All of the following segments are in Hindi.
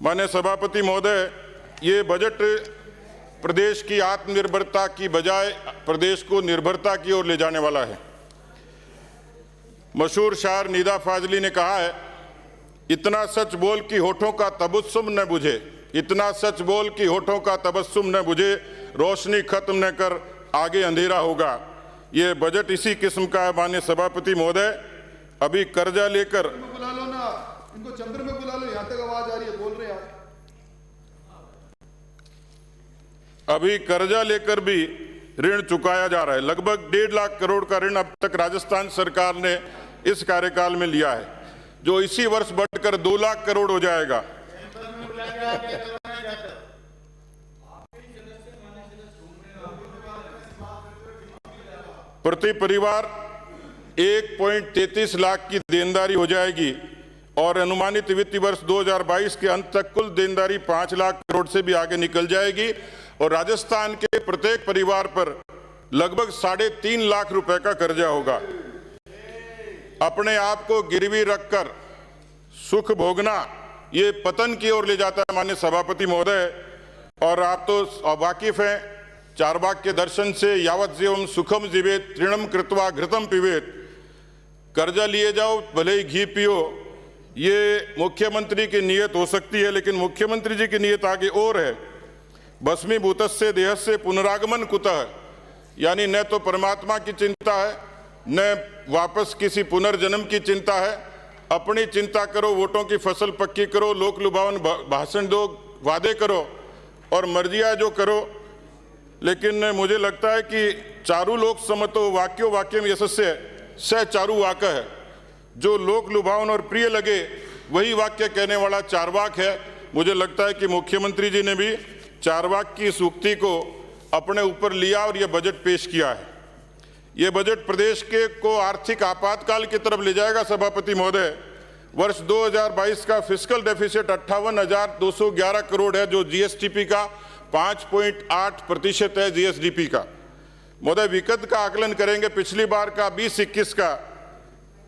माननीय सभापति महोदय, ये बजट प्रदेश की आत्मनिर्भरता की बजाय प्रदेश को निर्भरता की ओर ले जाने वाला है। मशहूर शायर निदा फाजली ने कहा है, इतना सच बोल कि होठों का तबस्सुम न बुझे, इतना सच बोल कि होठों का तबस्सुम न बुझे, रोशनी खत्म न कर आगे अंधेरा होगा। ये बजट इसी किस्म का है। माननीय सभापति महोदय, अभी कर्जा लेकर बुला लो ना, इनको चंद्र में बुला लो, यहाँ तक आवाज आ रही है, बोल रहे हैं आप। अभी कर्जा लेकर भी ऋण चुकाया जा रहा है। लगभग 1.5 लाख करोड़ का ऋण अब तक राजस्थान सरकार ने इस कार्यकाल में लिया है, जो इसी वर्ष बढ़कर 2 लाख करोड़ हो जाएगा। प्रति परिवार 1.33 लाख की देनदारी हो जाएगी और अनुमानित वित्तीय वर्ष 2022 के अंत तक कुल देनदारी 5 लाख करोड़ से भी आगे निकल जाएगी और राजस्थान के प्रत्येक परिवार पर लगभग 3.5 लाख रुपए का कर्जा होगा। अपने आप को गिरवी रखकर सुख भोगना ये पतन की ओर ले जाता है। माननीय सभापति महोदय, और आप तो वाकिफ हैं चारवाक के दर्शन से, यावत जीवम सुखम जीवेत तृणम कृत्वा घृतम पिबेत, कर्जा लिए जाओ भले ही घी पियो। ये मुख्यमंत्री की नीयत हो सकती है, लेकिन मुख्यमंत्री जी की नीयत आगे और है। भस्मीभूतस्य देहस्य पुनरागमन कुतः, यानी न तो परमात्मा की चिंता है न वापस किसी पुनर्जन्म की चिंता है। अपनी चिंता करो, वोटों की फसल पक्की करो, लोक लुभावन भाषण दो, वादे करो और मर्जियां जो करो। लेकिन मुझे लगता है कि चारु लोक समतो वाक्यो वाक्यम यशस्य स चारु वाक है। जो लोक लुभावन और प्रिय लगे वही वाक्य कहने वाला चारवाक है। मुझे लगता है कि मुख्यमंत्री जी ने भी चारवाक की सूक्ति को अपने ऊपर लिया और यह बजट पेश किया है। यह बजट प्रदेश के को आर्थिक आपातकाल की तरफ ले जाएगा। सभापति महोदय, वर्ष 2022 का फिस्कल डेफिसिट 58,211 करोड़ है, जो जीएसडीपी का 5.8% है। जीएसडीपी का महोदय विकट का आकलन करेंगे पिछली बार का 20-21 का,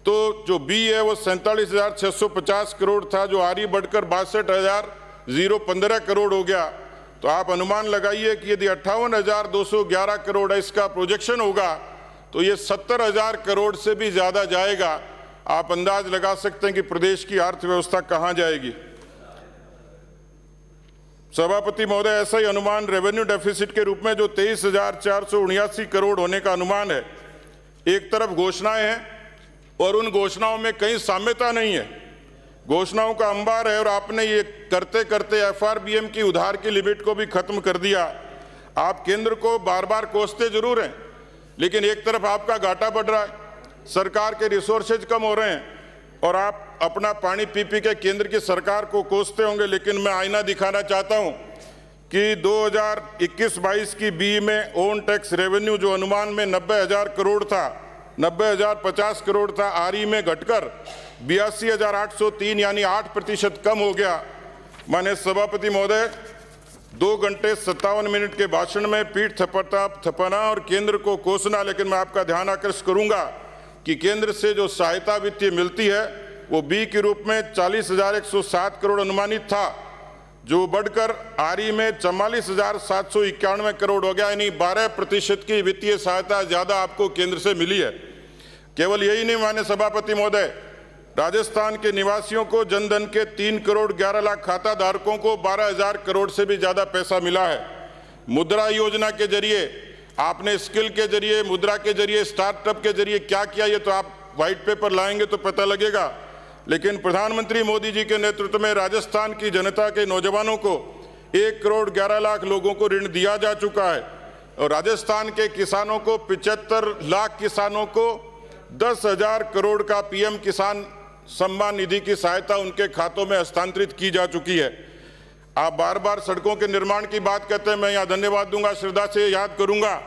तो जो बी है वो 47,650 करोड़ था, जो आर ई बढ़कर 62,015 करोड़ हो गया। तो आप अनुमान लगाइए कि यदि 58,211 करोड़ इसका प्रोजेक्शन होगा तो ये 70,000 करोड़ से भी ज्यादा जाएगा। आप अंदाज लगा सकते हैं कि प्रदेश की अर्थव्यवस्था कहां जाएगी। सभापति महोदय, ऐसा ही अनुमान रेवेन्यू डेफिसिट के रूप में जो 23,479 करोड़ होने का अनुमान है। एक तरफ घोषणाएं हैं और उन घोषणाओं में कहीं साम्यता नहीं है, घोषणाओं का अंबार है और आपने ये करते करते एफआरबीएम की उधार की लिमिट को भी खत्म कर दिया। आप केंद्र को बार बार कोसते जरूर हैं, लेकिन एक तरफ आपका घाटा बढ़ रहा है, सरकार के रिसोर्सेज कम हो रहे हैं और आप अपना पानी पी पी के केंद्र की सरकार को कोसते होंगे। लेकिन मैं आईना दिखाना चाहता हूं कि 2021-22 की बी में ओन टैक्स रेवेन्यू जो अनुमान में 90,000 करोड़ था, 90,050 करोड़ था, आरई में घटकर 82,803 यानी 8% कम हो गया। माननीय सभापति महोदय, 2 घंटे 57 मिनट के भाषण में पीठ थपथपाना और केंद्र को कोसना, लेकिन मैं आपका ध्यान आकर्षित करूंगा कि केंद्र से जो सहायता वित्तीय मिलती है वो बी के रूप में 40,107 करोड़ अनुमानित था, जो बढ़कर आरई में 44,791 करोड़ हो गया, यानी 12% की वित्तीय सहायता ज्यादा आपको केंद्र से मिली है। केवल यही नहीं माननीय सभापति महोदय, राजस्थान के निवासियों को जनधन के 3 करोड़ 11 लाख खाता धारकों को 12,000 करोड़ से भी ज्यादा पैसा मिला है। मुद्रा योजना के जरिए आपने स्किल के जरिए, मुद्रा के जरिए, स्टार्टअप के जरिए क्या किया, ये तो आप व्हाइट पेपर लाएंगे तो पता लगेगा। लेकिन प्रधानमंत्री मोदी जी के नेतृत्व में राजस्थान की जनता के नौजवानों को 1 करोड़ 11 लाख लोगों को ऋण दिया जा चुका है और राजस्थान के किसानों को 75 लाख किसानों को 10,000 करोड़ का पीएम किसान सम्मान निधि की सहायता उनके खातों में हस्तांतरित की जा चुकी है। आप बार बार सड़कों के निर्माण की बात कहते हैं, मैं यहाँ धन्यवाद दूंगा, श्रद्धा से याद करूंगा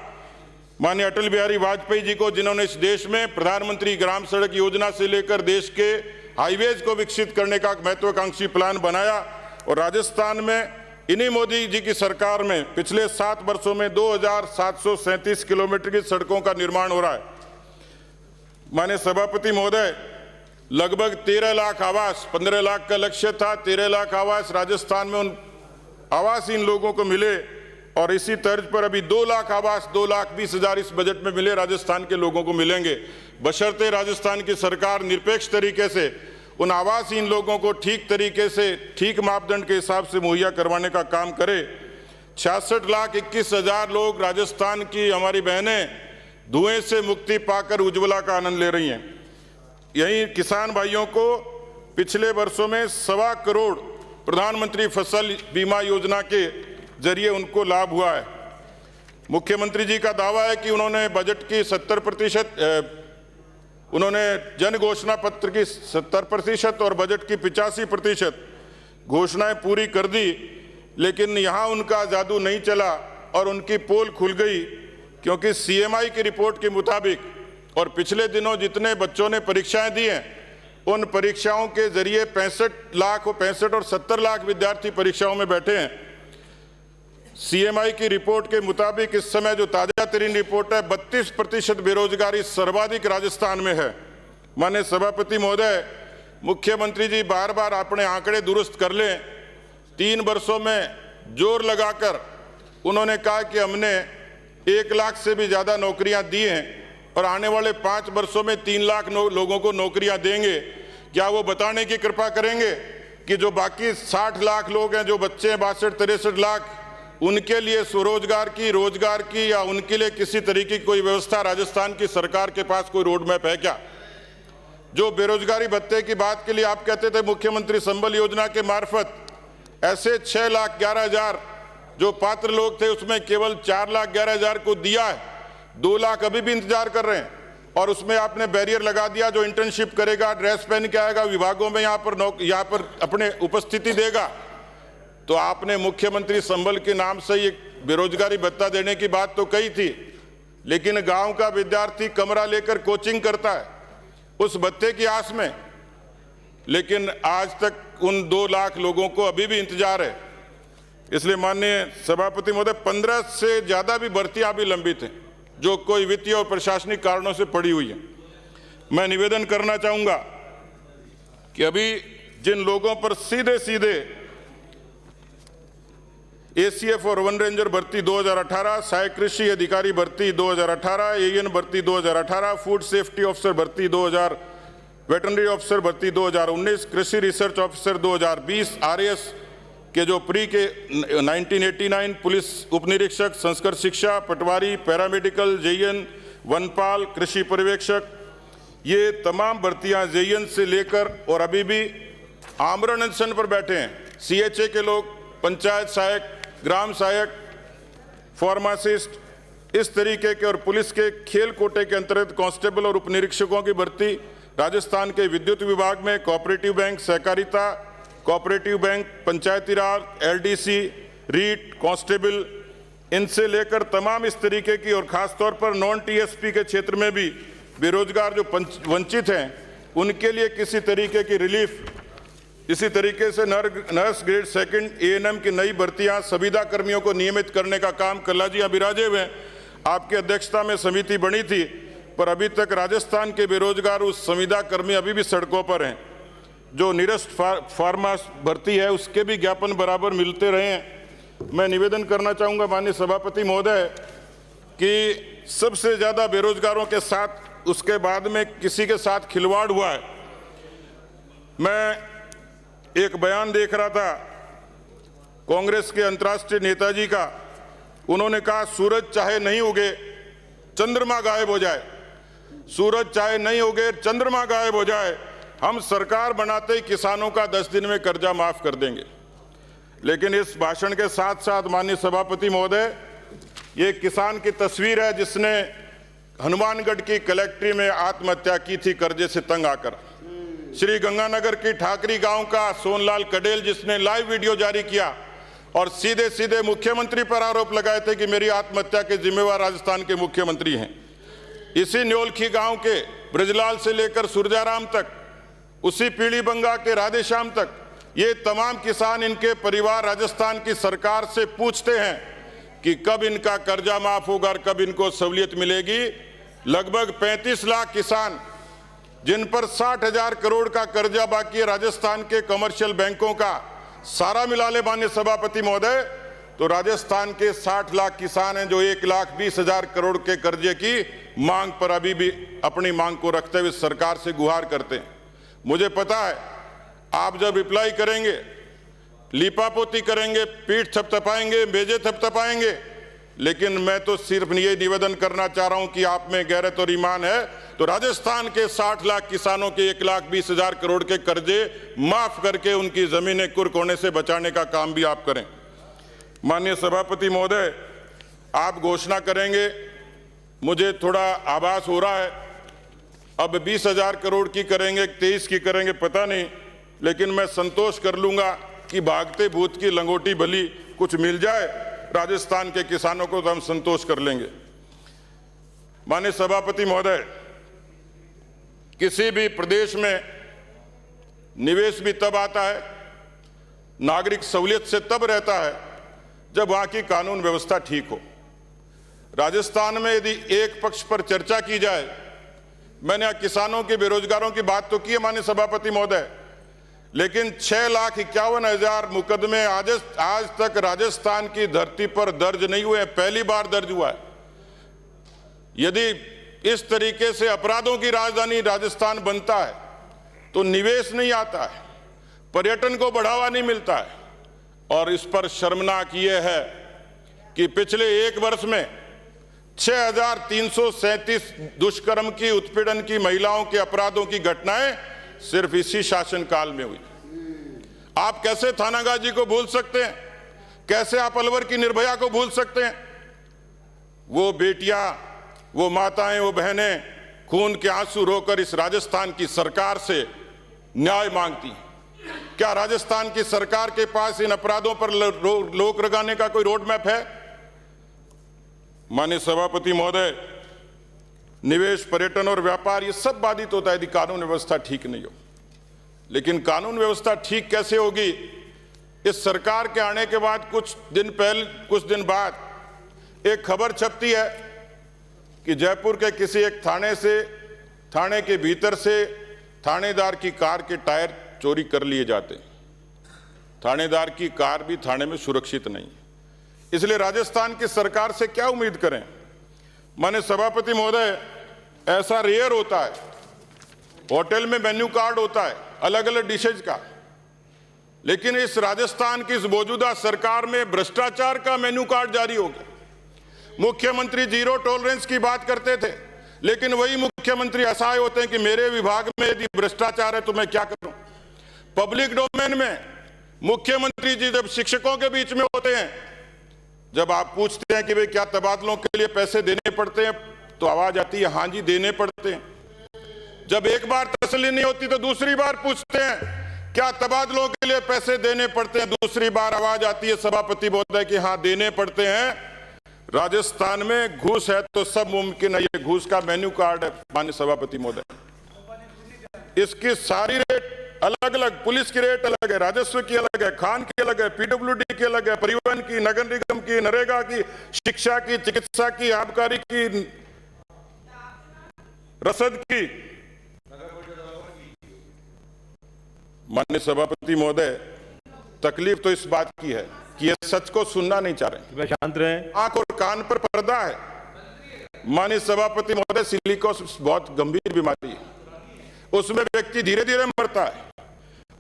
माननीय अटल बिहारी वाजपेयी जी को, जिन्होंने इस देश में प्रधानमंत्री ग्राम सड़क योजना से लेकर देश के हाईवेज को विकसित करने का महत्वाकांक्षी प्लान बनाया। और राजस्थान में इन्हीं मोदी जी की सरकार में पिछले 7 वर्षों में 2,737 किलोमीटर की सड़कों का निर्माण हो रहा है। माननीय सभापति महोदय, लगभग 13 लाख आवास, 15 लाख का लक्ष्य था, 13 लाख आवास राजस्थान में उन आवास इन लोगों को मिले। और इसी तर्ज पर अभी 2 लाख आवास 2,20,000 इस बजट में मिले, राजस्थान के लोगों को मिलेंगे, बशर्ते राजस्थान की सरकार निरपेक्ष तरीके से उन आवासहीन लोगों को ठीक तरीके से, ठीक मापदंड के हिसाब से मुहैया करवाने का काम करे। 66,21,000 लोग राजस्थान की हमारी बहनें धुएं से मुक्ति पाकर उज्ज्वला का आनंद ले रही हैं। यही किसान भाइयों को पिछले वर्षों में 1.25 करोड़ प्रधानमंत्री फसल बीमा योजना के जरिए उनको लाभ हुआ है। मुख्यमंत्री जी का दावा है कि उन्होंने बजट की 70%, उन्होंने जन घोषणा पत्र की 70% और बजट की 85% घोषणाएं पूरी कर दी, लेकिन यहाँ उनका जादू नहीं चला और उनकी पोल खुल गई, क्योंकि CMI की रिपोर्ट के मुताबिक और पिछले दिनों जितने बच्चों ने परीक्षाएं दी हैं उन परीक्षाओं के जरिए 65 लाख और 70 लाख विद्यार्थी परीक्षाओं में बैठे हैं। CMI की रिपोर्ट के मुताबिक इस समय जो ताजा तरीन रिपोर्ट है, 32% बेरोजगारी सर्वाधिक राजस्थान में है। माननीय सभापति महोदय, मुख्यमंत्री जी बार बार अपने आंकड़े दुरुस्त कर लें। 3 वर्षों में जोर लगाकर उन्होंने कहा कि हमने 1 लाख से भी ज़्यादा नौकरियां दी हैं और आने वाले 5 वर्षों में 3 लाख लोगों को नौकरियां देंगे। क्या वो बताने की कृपा करेंगे कि जो बाकी 60 लाख लोग हैं, जो बच्चे हैं 62-63 लाख, उनके लिए स्वरोजगार की, रोजगार की या उनके लिए किसी तरीके की कोई व्यवस्था राजस्थान की सरकार के पास कोई रोड मैप है क्या? जो बेरोजगारी भत्ते की बात के लिए आप कहते थे मुख्यमंत्री संबल योजना के मार्फत ऐसे 6,11,000 जो पात्र लोग थे उसमें केवल 4,11,000 को दिया है। 2 लाख अभी भी इंतजार कर रहे हैं और उसमें आपने बैरियर लगा दिया। जो इंटर्नशिप करेगा, ड्रेस पहन के आएगा, विभागों में यहाँ पर अपने उपस्थिति देगा। तो आपने मुख्यमंत्री संबल के नाम से ये बेरोजगारी भत्ता देने की बात तो कही थी, लेकिन गांव का विद्यार्थी कमरा लेकर कोचिंग करता है उस भत्ते की आस में, लेकिन आज तक उन 2 लाख लोगों को अभी भी इंतजार है। इसलिए माननीय सभापति महोदय, 15 से ज्यादा भी भर्तियां अभी लंबित हैं जो कोई वित्तीय और प्रशासनिक कारणों से पड़ी हुई है। मैं निवेदन करना चाहूंगा कि अभी जिन लोगों पर सीधे सीधे ACF और वन रेंजर भर्ती 2018, सहायक कृषि अधिकारी भर्ती 2018, AN भर्ती 2018, फूड सेफ्टी ऑफिसर भर्ती 2000, वेटरनरी ऑफिसर भर्ती 2019, कृषि रिसर्च ऑफिसर 2020, RAS के जो प्री के 1989, पुलिस उपनिरीक्षक, संस्कृत शिक्षा, पटवारी, पैरामेडिकल, JN, वनपाल, कृषि पर्यवेक्षक, ये तमाम भर्तियां JN से लेकर और अभी भी आमरण अनशन पर बैठे हैं। CHA के लोग, पंचायत सहायक, ग्राम सहायक, फार्मासिस्ट, इस तरीके के, और पुलिस के खेल कोटे के अंतर्गत कांस्टेबल और उपनिरीक्षकों की भर्ती, राजस्थान के विद्युत विभाग में कोऑपरेटिव बैंक, सहकारिता, कोऑपरेटिव बैंक, पंचायती राज, LDC, रीट, कांस्टेबल, इनसे लेकर तमाम इस तरीके की, और खासतौर पर नॉन TSP के क्षेत्र में भी बेरोजगार जो वंचित हैं उनके लिए किसी तरीके की रिलीफ, इसी तरीके से नर्स ग्रेड 2 ANM की नई भर्तियां, संविदा कर्मियों को नियमित करने का काम कल्ला जी अभिराजे हुए। आपकी अध्यक्षता में समिति बनी थी, पर अभी तक राजस्थान के बेरोजगार उस संविदा कर्मी अभी भी सड़कों पर हैं। जो निरस्त फार्मा भर्ती है उसके भी ज्ञापन बराबर मिलते रहे हैं। मैं निवेदन करना चाहूँगा माननीय सभापति महोदय कि सबसे ज़्यादा बेरोजगारों के साथ उसके बाद में किसी के साथ खिलवाड़ हुआ है। मैं एक बयान देख रहा था कांग्रेस के अंतर्राष्ट्रीय नेताजी का, उन्होंने कहा सूरज चाहे नहीं उगे चंद्रमा गायब हो जाए, सूरज चाहे नहीं उगे चंद्रमा गायब हो जाए, हम सरकार बनाते ही किसानों का 10 दिन में कर्जा माफ कर देंगे। लेकिन इस भाषण के साथ साथ माननीय सभापति महोदय, ये किसान की तस्वीर है जिसने हनुमानगढ़ की कलेक्ट्री में आत्महत्या की थी कर्जे से तंग आकर। श्री गंगानगर की ठाकरी गांव का सोनलाल कडेल जिसने लाइव वीडियो जारी किया और सीधे सीधे मुख्यमंत्री पर आरोप लगाए थे कि मेरी आत्महत्या के जिम्मेवार राजस्थान के मुख्यमंत्री हैं। इसी न्योलखी गांव के ब्रजलाल से लेकर सुरजाराम तक, उसी पीली बंगा के राधेश्याम तक, ये तमाम किसान, इनके परिवार राजस्थान की सरकार से पूछते हैं कि कब इनका कर्जा माफ होगा और कब इनको सहूलियत मिलेगी। लगभग 35 लाख किसान जिन पर 60,000 करोड़ का कर्जा बाकी है राजस्थान के कमर्शियल बैंकों का, सारा मिला ले माननीय सभापति महोदय, तो राजस्थान के 60 लाख किसान हैं जो 1,20,000 करोड़ के कर्जे की मांग पर अभी भी अपनी मांग को रखते हुए सरकार से गुहार करते हैं। मुझे पता है आप जब रिप्लाई करेंगे, लीपापोती करेंगे, पीठ थपथपाएंगे, बेजे थपथपाएंगे, लेकिन मैं तो सिर्फ ये निवेदन करना चाह रहा हूं कि आप में गैरत और ईमान है तो राजस्थान के 60 लाख किसानों के 1,20,000 करोड़ के कर्जे माफ करके उनकी जमीनें कुर्क होने से बचाने का काम भी आप करें। माननीय सभापति महोदय, आप घोषणा करेंगे, मुझे थोड़ा आभास हो रहा है अब 20,000 करोड़ की करेंगे, 23 की करेंगे पता नहीं, लेकिन मैं संतोष कर लूंगा कि भागते भूत की लंगोटी भली कुछ मिल जाए राजस्थान के किसानों को तो हम संतोष कर लेंगे। माननीय सभापति महोदय, किसी भी प्रदेश में निवेश भी तब आता है, नागरिक सहूलियत से तब रहता है जब वहां की कानून व्यवस्था ठीक हो। राजस्थान में यदि एक पक्ष पर चर्चा की जाए, मैंने किसानों के बेरोजगारों की बात तो की है माननीय सभापति महोदय, लेकिन 6,51,000 मुकदमे आज तक राजस्थान की धरती पर दर्ज नहीं हुए, पहली बार दर्ज हुआ है। यदि इस तरीके से अपराधों की राजधानी राजस्थान बनता है तो निवेश नहीं आता है, पर्यटन को बढ़ावा नहीं मिलता है, और इस पर शर्मनाक यह है कि पिछले एक वर्ष में 6,337 दुष्कर्म की, उत्पीड़न की, महिलाओं के अपराधों की घटनाएं सिर्फ इसी शासनकाल में हुई। आप कैसे थानागाजी को भूल सकते हैं? कैसे आप अलवर की निर्भया को भूल सकते हैं? वो बेटियां, वो माताएं, वो बहनें खून के आंसू रोकर इस राजस्थान की सरकार से न्याय मांगती हैं। क्या राजस्थान की सरकार के पास इन अपराधों पर रोक लगाने का कोई रोड मैप है? माननीय सभापति महोदय, निवेश, पर्यटन और व्यापार ये सब बाधित होता है यदि कानून व्यवस्था ठीक नहीं हो। लेकिन कानून व्यवस्था ठीक कैसे होगी? इस सरकार के आने के बाद कुछ दिन बाद एक खबर छपती है कि जयपुर के किसी एक थाने के भीतर से थानेदार की कार के टायर चोरी कर लिए जाते। थानेदार की कार भी थाने में सुरक्षित नहीं, इसलिए राजस्थान की सरकार से क्या उम्मीद करें? माननीय सभापति महोदय, ऐसा रेयर होता है, होटल में मेन्यू कार्ड होता है अलग अलग डिशेज का, लेकिन इस राजस्थान की इस मौजूदा सरकार में भ्रष्टाचार का मेन्यू कार्ड जारी हो गया। मुख्यमंत्री जीरो टॉलरेंस की बात करते थे, लेकिन वही मुख्यमंत्री असहाय होते हैं कि मेरे विभाग में यदि भ्रष्टाचार है तो मैं क्या करूं। पब्लिक डोमेन में मुख्यमंत्री जी जब शिक्षकों के बीच में होते हैं, जब आप पूछते हैं कि भाई क्या तबादलों के लिए पैसे देने पड़ते हैं, तो आवाज आती है हां जी देने पड़ते हैं। जब एक बार तसल्ली नहीं होती तो दूसरी बार पूछते हैं क्या तबादलों के लिए पैसे देने पड़ते हैं, दूसरी बार आवाज आती है सभापति महोदय कि हां देने पड़ते हैं। राजस्थान में घूस है तो सब मुमकिन है, ये घूस का मेन्यू कार्ड है माननीय सभापति महोदय। इसकी सारी रेट अलग अलग, पुलिस की रेट अलग है, राजस्व की अलग है, खान की अलग है, पीडब्ल्यूडी की अलग है, परिवहन की, नगर निगम की, नरेगा की, शिक्षा की, चिकित्सा की, आबकारी की, रसद की। माननीय सभापति महोदय, तकलीफ तो इस बात की है कि ये सच को सुनना नहीं चाह रहे। शांत रहें। आंख और कान पर पर्दा है। माननीय सभापति महोदय, सिलिकोसिस बहुत गंभीर बीमारी है, उसमें व्यक्ति धीरे धीरे मरता है,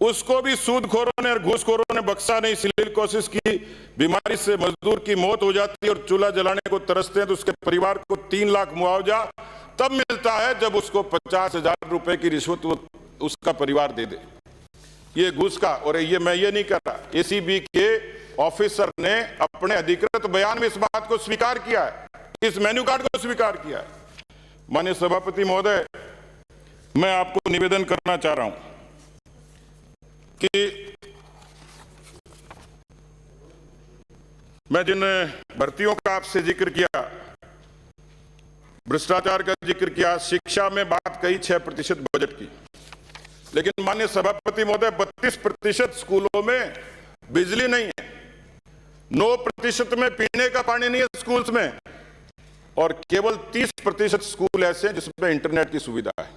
उसको भी सूदखोरों ने और घूसखोरों ने बख्शा नहीं। सिलिकोसिस की बीमारी से मजदूर की मौत हो जाती है और चूल्हा जलाने को तरसते हैं तो उसके परिवार को 3 लाख मुआवजा तब मिलता है जब उसको 50,000 रुपए की रिश्वत उसका परिवार दे दे। ये घूस का, और ये मैं ये नहीं कर रहा, एसीबी के ऑफिसर ने अपने अधिकृत बयान में इस बात को स्वीकार किया है, इस मेन्यू कार्ड को स्वीकार किया है। माननीय सभापति महोदय, मैं आपको निवेदन करना चाह रहा हूं कि मैं जिन भर्तियों का आपसे जिक्र किया, भ्रष्टाचार का जिक्र किया, शिक्षा में बात कही 6% बजट की, लेकिन माननीय सभापति महोदय 32% स्कूलों में बिजली नहीं है, 9% में पीने का पानी नहीं है स्कूल्स में, और केवल 30% स्कूल ऐसे हैं जिसमें इंटरनेट की सुविधा है।